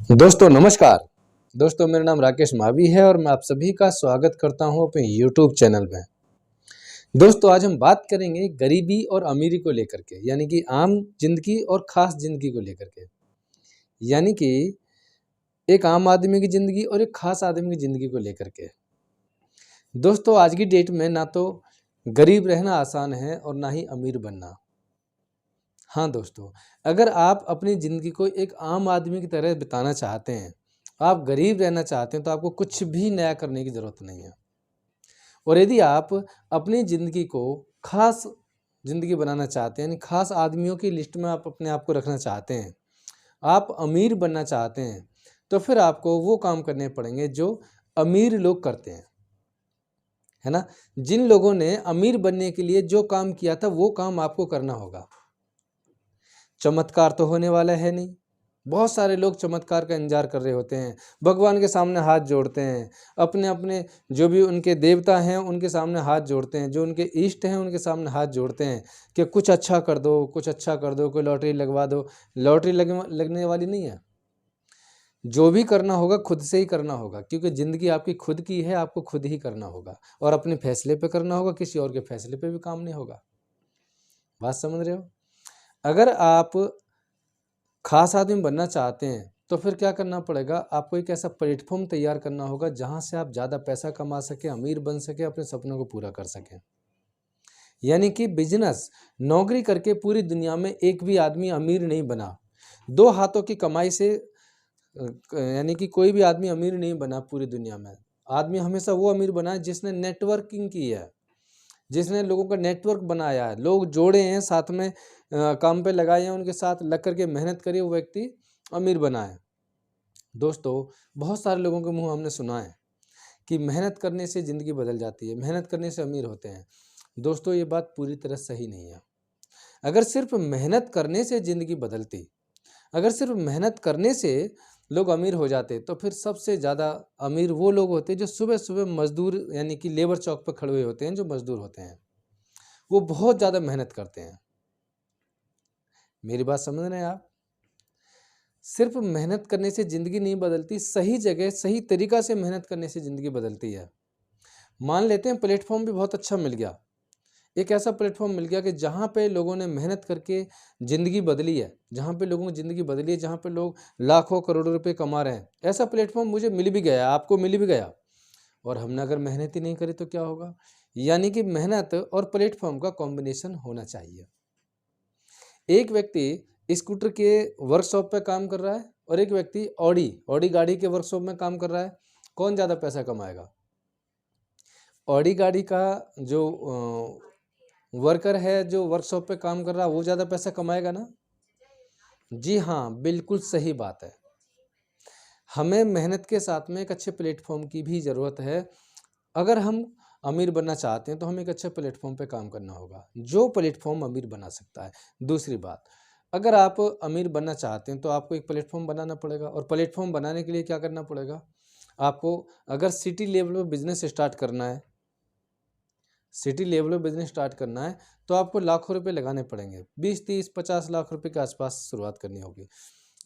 दोस्तों नमस्कार। दोस्तों मेरा नाम राकेश मावी है और मैं आप सभी का स्वागत करता हूं अपने YouTube चैनल में। दोस्तों आज हम बात करेंगे गरीबी और अमीरी को लेकर के, यानी कि आम जिंदगी और खास जिंदगी को लेकर के, यानी कि एक आम आदमी की जिंदगी और एक खास आदमी की जिंदगी को लेकर के। दोस्तों आज की डेट में ना तो गरीब रहना आसान है और ना ही अमीर बनना। हाँ दोस्तों, अगर आप अपनी ज़िंदगी को एक आम आदमी की तरह बिताना चाहते हैं, आप गरीब रहना चाहते हैं, तो आपको कुछ भी नया करने की ज़रूरत नहीं है। और यदि आप अपनी ज़िंदगी को खास ज़िंदगी बनाना चाहते हैं, यानी खास आदमियों की लिस्ट में आप अपने आप को रखना चाहते हैं, आप अमीर बनना चाहते हैं, तो फिर आपको वो काम करने पड़ेंगे जो अमीर लोग करते हैं, है ना। जिन लोगों ने अमीर बनने के लिए जो काम किया था वो काम आपको करना होगा। चमत्कार तो होने वाला है नहीं। बहुत सारे लोग चमत्कार का इंतजार कर रहे होते हैं, भगवान के सामने हाथ जोड़ते हैं, अपने अपने जो भी उनके देवता हैं उनके सामने हाथ जोड़ते हैं, जो उनके इष्ट हैं उनके सामने हाथ जोड़ते हैं कि कुछ अच्छा कर दो, कुछ अच्छा कर दो, कोई लॉटरी लगवा दो। लॉटरी लगने वाली नहीं है। जो भी करना होगा खुद से ही करना होगा, क्योंकि ज़िंदगी आपकी खुद की है, आपको खुद ही करना होगा और अपने फैसले पे करना होगा, किसी और के फैसले पे भी काम नहीं होगा। बात समझ रहे हो। अगर आप खास आदमी बनना चाहते हैं तो फिर क्या करना पड़ेगा, आपको एक ऐसा प्लेटफॉर्म तैयार करना होगा जहां से आप ज़्यादा पैसा कमा सकें, अमीर बन सकें, अपने सपनों को पूरा कर सकें। यानी कि बिजनेस, नौकरी करके पूरी दुनिया में एक भी आदमी अमीर नहीं बना। दो हाथों की कमाई से यानी कि कोई भी आदमी अमीर नहीं बना पूरी दुनिया में। आदमी हमेशा वो अमीर बना है जिसने नेटवर्किंग की है, जिसने लोगों का नेटवर्क बनाया है, लोग जोड़े हैं, साथ में काम पे लगाए हैं, उनके साथ लग करके मेहनत करी, वो व्यक्ति अमीर बना है। दोस्तों बहुत सारे लोगों के मुंह हमने सुना है कि मेहनत करने से ज़िंदगी बदल जाती है, मेहनत करने से अमीर होते हैं। दोस्तों ये बात पूरी तरह सही नहीं है। अगर सिर्फ मेहनत करने से ज़िंदगी बदलती, अगर सिर्फ मेहनत करने से लोग अमीर हो जाते, तो फिर सबसे ज़्यादा अमीर वो लोग होते जो सुबह सुबह मजदूर यानी कि लेबर चौक पर खड़े हुए होते हैं, जो मजदूर होते हैं, वो बहुत ज़्यादा मेहनत करते हैं। मेरी बात समझ रहे हैं आप। सिर्फ मेहनत करने से ज़िंदगी नहीं बदलती, सही जगह सही तरीक़ा से मेहनत करने से ज़िंदगी बदलती है। मान लेते हैं प्लेटफॉर्म भी बहुत अच्छा मिल गया, एक ऐसा प्लेटफॉर्म मिल गया कि जहाँ पे लोगों ने मेहनत करके ज़िंदगी बदली है, जहाँ पे लोगों की ज़िंदगी बदली है, जहाँ पे लोग लाखों करोड़ों रुपए कमा रहे हैं। ऐसा प्लेटफॉर्म मुझे मिल भी गया, आपको मिल भी गया, और हमने अगर मेहनत ही नहीं करी तो क्या होगा। यानी कि मेहनत और प्लेटफॉर्म का कॉम्बिनेशन होना चाहिए। एक व्यक्ति स्कूटर के वर्कशॉप पे काम कर रहा है और एक व्यक्ति ऑडी गाड़ी के वर्कशॉप में काम कर रहा है, कौन ज़्यादा पैसा कमाएगा। ऑडी गाड़ी का जो वर्कर है, जो वर्कशॉप पे काम कर रहा है, वो ज़्यादा पैसा कमाएगा ना। जी हाँ, बिल्कुल सही बात है। हमें मेहनत के साथ में एक अच्छे प्लेटफॉर्म की भी ज़रूरत है। अगर हम अमीर बनना चाहते हैं तो हमें एक अच्छे प्लेटफॉर्म पे काम करना होगा, जो प्लेटफॉर्म अमीर बना सकता है। दूसरी बात, अगर आप अमीर बनना चाहते हैं तो आपको एक प्लेटफॉर्म बनाना पड़ेगा, और प्लेटफॉर्म बनाने के लिए क्या करना पड़ेगा, आपको अगर सिटी लेवल पे बिजनेस स्टार्ट करना है, सिटी लेवल पे बिजनेस स्टार्ट करना है, तो आपको लाखों रुपए लगाने पड़ेंगे। 20, 30, 50 लाख रुपए के आसपास शुरुआत करनी होगी।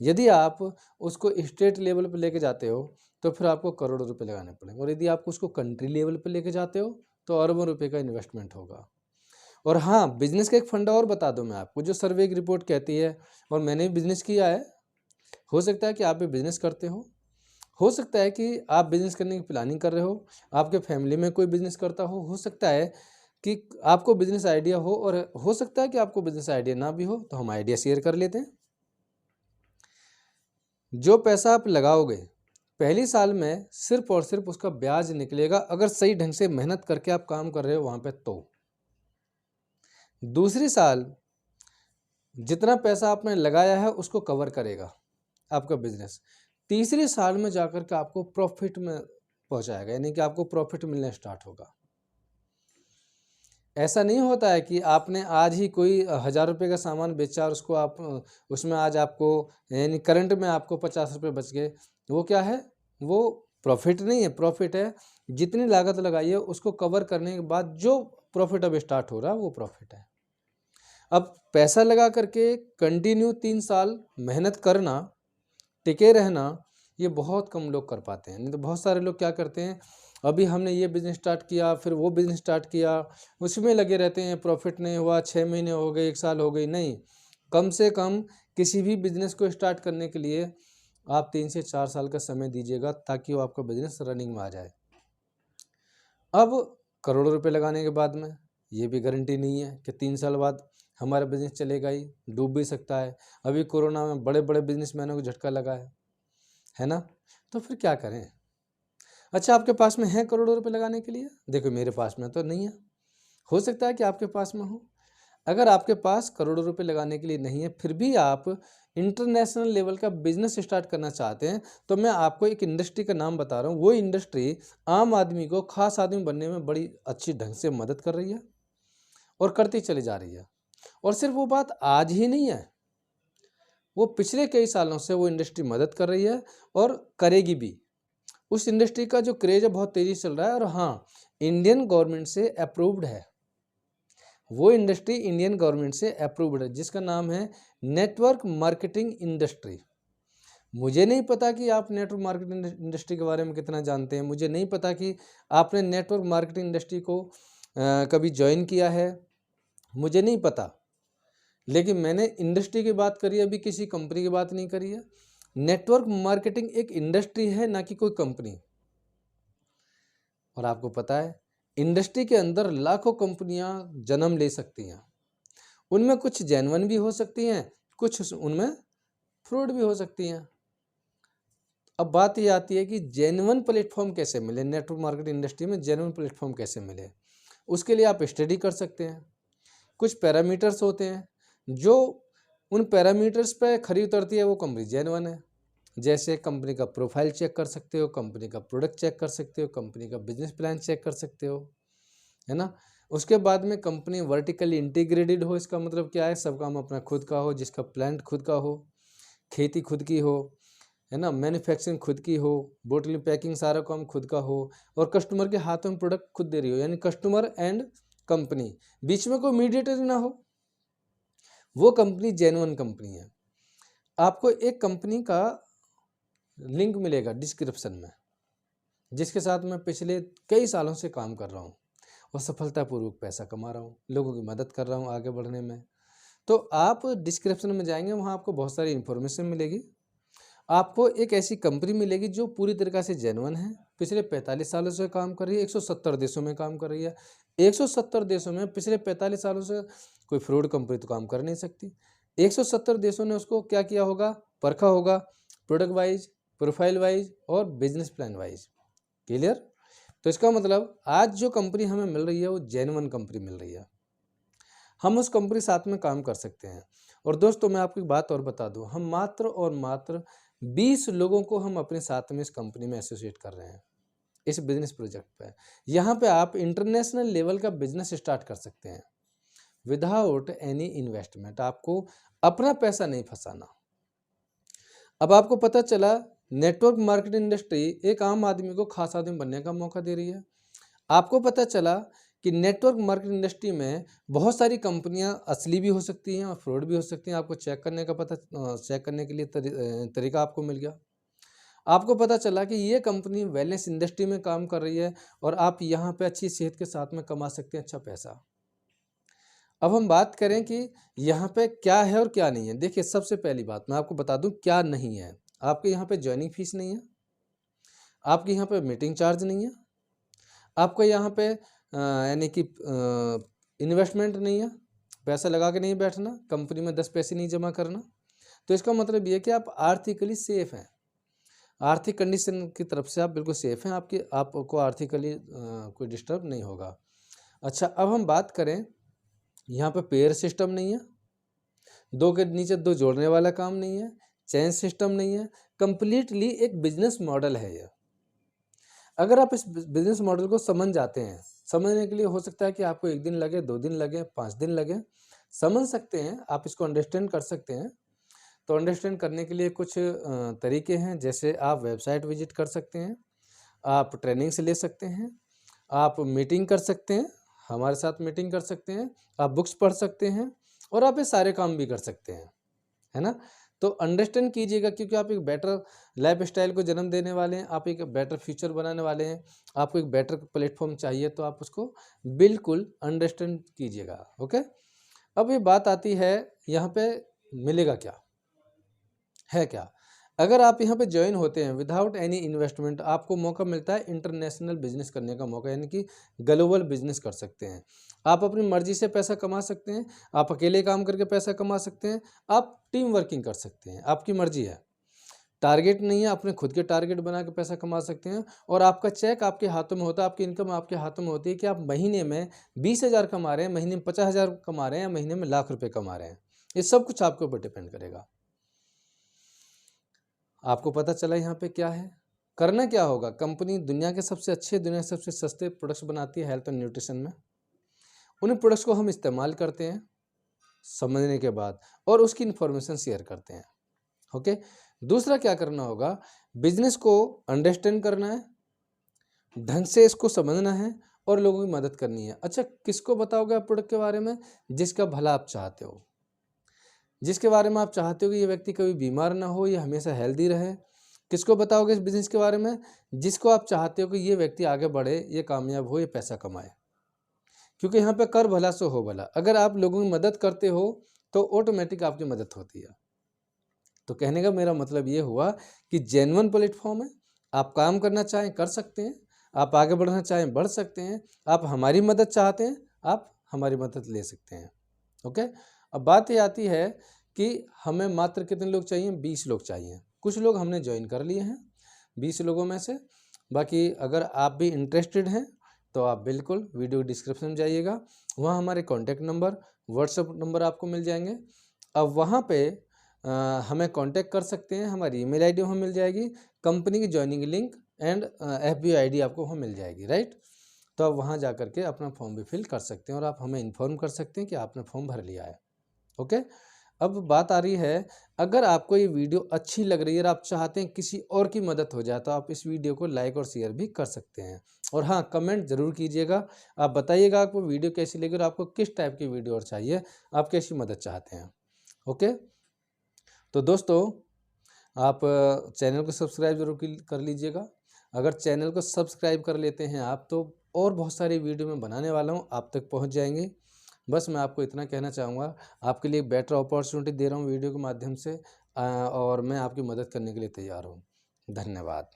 यदि आप उसको स्टेट लेवल पे लेके जाते हो तो फिर आपको करोड़ों रुपए लगाने पड़ेंगे, और यदि आप उसको कंट्री लेवल पे लेके जाते हो तो अरबों रुपए का इन्वेस्टमेंट होगा। और हाँ, बिजनेस का एक फंडा और बता दूं मैं आपको, जो सर्वे की रिपोर्ट कहती है, और मैंने भी बिजनेस किया है। हो सकता है कि आप भी बिजनेस करते हो सकता है कि आप बिजनेस करने की प्लानिंग कर रहे हो, आपके फैमिली में कोई बिजनेस करता हो सकता है कि आपको बिजनेस आइडिया हो, और हो सकता है कि आपको बिजनेस आइडिया ना भी हो, तो हम आइडिया शेयर कर लेते हैं। जो पैसा आप लगाओगे पहली साल में, सिर्फ और सिर्फ उसका ब्याज निकलेगा, अगर सही ढंग से मेहनत करके आप काम कर रहे हो वहां पे। तो दूसरी साल जितना पैसा आपने लगाया है उसको कवर करेगा आपका बिजनेस। तीसरी साल में जाकर के आपको प्रॉफिट में पहुंचाएगा, यानी कि आपको प्रॉफिट मिलना स्टार्ट होगा। ऐसा नहीं होता है कि आपने आज ही कोई 1000 रुपये का सामान बेचा और उसको आप उसमें आज आपको यानी करंट में आपको 50 रुपये बच गए। वो क्या है, वो प्रॉफिट नहीं है। प्रॉफिट है जितनी लागत लगाई है उसको कवर करने के बाद जो प्रॉफिट अब स्टार्ट हो रहा है वो प्रॉफिट है। अब पैसा लगा करके कंटिन्यू 3 साल मेहनत करना, टिके रहना, ये बहुत कम लोग कर पाते हैं। नहीं तो बहुत सारे लोग क्या करते हैं, अभी हमने ये बिज़नेस स्टार्ट किया, फिर वो बिज़नेस स्टार्ट किया, उसमें लगे रहते हैं, प्रॉफिट नहीं हुआ, 6 महीने हो गए, 1 साल हो गई। नहीं, कम से कम किसी भी बिज़नेस को स्टार्ट करने के लिए आप 3 से 4 साल का समय दीजिएगा, ताकि वो आपका बिज़नेस रनिंग में आ जाए। अब करोड़ों रुपए लगाने के बाद में ये भी गारंटी नहीं है कि 3 साल बाद हमारा बिज़नेस चलेगा ही, डूब भी सकता है। अभी कोरोना में बड़े-बड़े बिज़नेसमैनों को झटका लगा है ना? तो फिर क्या करें? अच्छा, आपके पास में है करोड़ों रुपए लगाने के लिए? देखो, मेरे पास में तो नहीं है। हो सकता है कि आपके पास में हो। अगर आपके पास करोड़ों रुपए लगाने के लिए नहीं है, फिर भी आप इंटरनेशनल लेवल का बिजनेस स्टार्ट करना चाहते हैं, तो मैं आपको एक इंडस्ट्री का नाम बता रहा हूँ। वो इंडस्ट्री आम आदमी को खास आदमी बनने में बड़ी अच्छी ढंग से मदद कर रही है और करती चली जा रही है। और सिर्फ वो बात आज ही नहीं है, वो पिछले कई सालों से वो इंडस्ट्री मदद कर रही है और करेगी भी। उस इंडस्ट्री का जो क्रेज है बहुत तेजी से चल रहा है, और हाँ, इंडियन गवर्नमेंट से अप्रूव्ड है। वो इंडस्ट्री इंडियन गवर्नमेंट से अप्रूव्ड है, जिसका नाम है नेटवर्क मार्केटिंग इंडस्ट्री। मुझे नहीं पता कि आप नेटवर्क मार्केटिंग इंडस्ट्री के बारे में कितना जानते हैं। मुझे नहीं पता कि आपने नेटवर्क मार्केटिंग इंडस्ट्री को कभी ज्वाइन किया है। मुझे नहीं पता, लेकिन मैंने इंडस्ट्री की बात करी है, अभी किसी कंपनी की बात नहीं करी है। नेटवर्क मार्केटिंग एक इंडस्ट्री है, ना कि कोई कंपनी। और आपको पता है, इंडस्ट्री के अंदर लाखों कंपनियां जन्म ले सकती हैं। उनमें कुछ जेन्युइन भी हो सकती हैं, कुछ उनमें फ्रॉड भी हो सकती हैं। अब बात ये आती है कि जेन्युइन प्लेटफॉर्म कैसे मिले, नेटवर्क मार्केटिंग इंडस्ट्री में जेन्युइन प्लेटफॉर्म कैसे मिले। उसके लिए आप स्टडी कर सकते हैं। कुछ पैरामीटर्स होते हैं, जो उन पैरामीटर्स पे खरी उतरती है वो कंपनी जेन्युइन है। जैसे कंपनी का प्रोफाइल चेक कर सकते हो, कंपनी का प्रोडक्ट चेक कर सकते हो, कंपनी का बिजनेस प्लान चेक कर सकते हो, है ना। उसके बाद में कंपनी वर्टिकली इंटीग्रेटेड हो। इसका मतलब क्या है, सब काम अपना खुद का हो, जिसका प्लांट खुद का हो, खेती खुद की हो, है ना, मैन्युफैक्चरिंग खुद की हो, बोटलिंग पैकिंग सारा काम खुद का हो, और कस्टमर के हाथों में प्रोडक्ट खुद दे रही हो, यानी कस्टमर एंड कंपनी, बीच में कोई मीडिएटर ना हो। वो कंपनी जेन्युइन कंपनी है। आपको एक कंपनी का लिंक मिलेगा डिस्क्रिप्शन में, जिसके साथ मैं पिछले कई सालों से काम कर रहा हूँ और सफलतापूर्वक पैसा कमा रहा हूँ, लोगों की मदद कर रहा हूँ आगे बढ़ने में। तो आप डिस्क्रिप्शन में जाएंगे, वहाँ आपको बहुत सारी इन्फॉर्मेशन मिलेगी। आपको एक ऐसी कंपनी मिलेगी जो पूरी तरीक़ा से जेन्युइन है, पिछले 45 सालों से काम कर रही है, 170 देशों में काम कर रही है। 170 देशों में पिछले 45 सालों से कोई फ्रॉड कंपनी तो काम कर नहीं सकती। 170 देशों ने उसको क्या किया होगा, परखा होगा, प्रोडक्ट वाइज, प्रोफाइल वाइज और बिजनेस प्लान वाइज। क्लियर? तो इसका मतलब आज जो कंपनी हमें मिल रही है वो जेन्युइन कंपनी मिल रही है। हम उस कंपनी साथ में काम कर सकते हैं। और दोस्तों, मैं आपको एक बात और बता दूं, हम मात्र और मात्र 20 लोगों को हम अपने साथ में इस कंपनी में एसोसिएट कर रहे हैं, इस बिजनेस प्रोजेक्ट पे। यहाँ पे आप इंटरनेशनल लेवल का बिजनेस स्टार्ट कर सकते हैं विदाउट एनी इन्वेस्टमेंट। आपको अपना पैसा नहीं फंसाना। अब आपको पता चला, नेटवर्क मार्केटिंग इंडस्ट्री एक आम आदमी को खास आदमी बनने का मौका दे रही है। आपको पता चला कि नेटवर्क मार्केटिंग इंडस्ट्री में बहुत सारी कंपनियां असली भी हो सकती हैं और फ्रॉड भी हो सकती हैं। आपको चेक करने का चेक करने के लिए तरीका आपको मिल गया। आपको पता चला कि ये कंपनी वेलनेस इंडस्ट्री में काम कर रही है और आप यहाँ पे अच्छी सेहत के साथ में कमा सकते हैं अच्छा पैसा। अब हम बात करें कि यहाँ पे क्या है और क्या नहीं है। देखिए, सबसे पहली बात मैं आपको बता दूं क्या नहीं है। आपके यहाँ पे ज्वाइनिंग फीस नहीं है, आपके यहाँ पे मीटिंग चार्ज नहीं है, आपको यहाँ पे यानी कि इन्वेस्टमेंट नहीं है, पैसा लगा के नहीं बैठना, कंपनी में 10 पैसे नहीं जमा करना। तो इसका मतलब ये कि आप आर्थिकली सेफ हैं, आर्थिक कंडीशन की तरफ से आप बिल्कुल सेफ हैं, आपको आर्थिकली कोई डिस्टर्ब नहीं होगा। अच्छा, अब हम बात करें, यहाँ पे पेयर सिस्टम नहीं है, 2 के नीचे 2 जोड़ने वाला काम नहीं है, चेन सिस्टम नहीं है, कंप्लीटली एक बिजनेस मॉडल है ये। अगर आप इस बिजनेस मॉडल को समझ जाते हैं, समझने के लिए हो सकता है कि आपको 1 दिन लगे, 2 दिन लगे, 5 दिन लगे, समझ सकते हैं, आप इसको अंडरस्टैंड कर सकते हैं। तो अंडरस्टैंड करने के लिए कुछ तरीके हैं, जैसे आप वेबसाइट विजिट कर सकते हैं, आप ट्रेनिंग्स ले सकते हैं, आप मीटिंग कर सकते हैं, हमारे साथ मीटिंग कर सकते हैं, आप बुक्स पढ़ सकते हैं और आप ये सारे काम भी कर सकते हैं, है ना। तो अंडरस्टैंड कीजिएगा, क्योंकि आप एक बेटर लाइफ स्टाइल को जन्म देने वाले हैं, आप एक बेटर फ्यूचर बनाने वाले हैं, आपको एक बेटर प्लेटफॉर्म चाहिए, तो आप उसको बिल्कुल अंडरस्टैंड कीजिएगा। ओके, अब ये बात आती है यहाँ पे मिलेगा क्या, है क्या। अगर आप यहाँ पे ज्वाइन होते हैं विदाउट एनी इन्वेस्टमेंट, आपको मौका मिलता है इंटरनेशनल बिजनेस करने का मौका, यानी कि ग्लोबल बिजनेस कर सकते हैं। आप अपनी मर्जी से पैसा कमा सकते हैं, आप अकेले काम करके पैसा कमा सकते हैं, आप टीम वर्किंग कर सकते हैं, आपकी मर्जी है। टारगेट नहीं है, अपने खुद के टारगेट बना के पैसा कमा सकते हैं, और आपका चेक आपके हाथों में होता है, आपकी इनकम आपके हाथों में होती है कि आप महीने में 20,000 कमा रहे हैं, महीने में 50,000 कमा रहे हैं, या महीने में लाख रुपए कमा रहे हैं। ये सब कुछ आपके ऊपर डिपेंड करेगा। आपको पता चला यहाँ पे क्या है, करना क्या होगा। कंपनी दुनिया के सबसे अच्छे, दुनिया के सबसे सस्ते प्रोडक्ट्स बनाती है हेल्थ और न्यूट्रिशन में। उन प्रोडक्ट्स को हम इस्तेमाल करते हैं समझने के बाद, और उसकी इन्फॉर्मेशन शेयर करते हैं। ओके, दूसरा क्या करना होगा, बिजनेस को अंडरस्टैंड करना है, ढंग से इसको समझना है, और लोगों की मदद करनी है। अच्छा, किसको बताओगे आप प्रोडक्ट के बारे में, जिसका भला आप चाहते हो, जिसके बारे में आप चाहते हो कि ये व्यक्ति कभी बीमार ना हो, ये हमेशा हेल्दी रहे। किसको बताओगे इस बिज़नेस के बारे में, जिसको आप चाहते हो कि ये व्यक्ति आगे बढ़े, ये कामयाब हो, ये पैसा कमाए। क्योंकि यहाँ पे कर भला सो हो भला। अगर आप लोगों की मदद करते हो तो ऑटोमेटिक आपकी मदद होती है। तो कहने का मेरा मतलब ये हुआ कि जेन्युइन प्लेटफॉर्म है, आप काम करना चाहें कर सकते हैं, आप आगे बढ़ना चाहें बढ़ सकते हैं, आप हमारी मदद चाहते हैं, आप हमारी मदद ले सकते हैं। ओके, अब बात ये आती है कि हमें मात्र कितने लोग चाहिए, 20 लोग चाहिए। कुछ लोग हमने ज्वाइन कर लिए हैं 20 लोगों में से। बाकी अगर आप भी इंटरेस्टेड हैं तो आप बिल्कुल वीडियो डिस्क्रिप्शन में जाइएगा, वहाँ हमारे कॉन्टैक्ट नंबर, व्हाट्सएप नंबर आपको मिल जाएंगे। अब वहाँ पे हमें कांटेक्ट कर सकते हैं, हमारी ईमेल आईडी वहाँ मिल जाएगी, कंपनी की joining link and FB ID आपको वहाँ मिल जाएगी, राइट। तो आप वहाँ जा करके अपना फॉर्म भी फिल कर सकते हैं, और आप हमें इन्फॉर्म कर सकते हैं कि आपने फॉर्म भर लिया है। ओके, अब बात आ रही है, अगर आपको ये वीडियो अच्छी लग रही है और आप चाहते हैं किसी और की मदद हो जाए, तो आप इस वीडियो को लाइक और शेयर भी कर सकते हैं। और हाँ, कमेंट ज़रूर कीजिएगा, आप बताइएगा आपको वीडियो कैसी लगी और आपको किस टाइप की वीडियो और चाहिए, आप कैसी मदद चाहते हैं। ओके, तो दोस्तों आप चैनल को सब्सक्राइब जरूर कर लीजिएगा। अगर चैनल को सब्सक्राइब कर लेते हैं आप, तो और बहुत सारी वीडियो मैं बनाने वाला हूँ, आप तक पहुँच जाएंगे। बस मैं आपको इतना कहना चाहूँगा, आपके लिए बेटर अपॉर्चुनिटी दे रहा हूँ वीडियो के माध्यम से, और मैं आपकी मदद करने के लिए तैयार हूँ। धन्यवाद।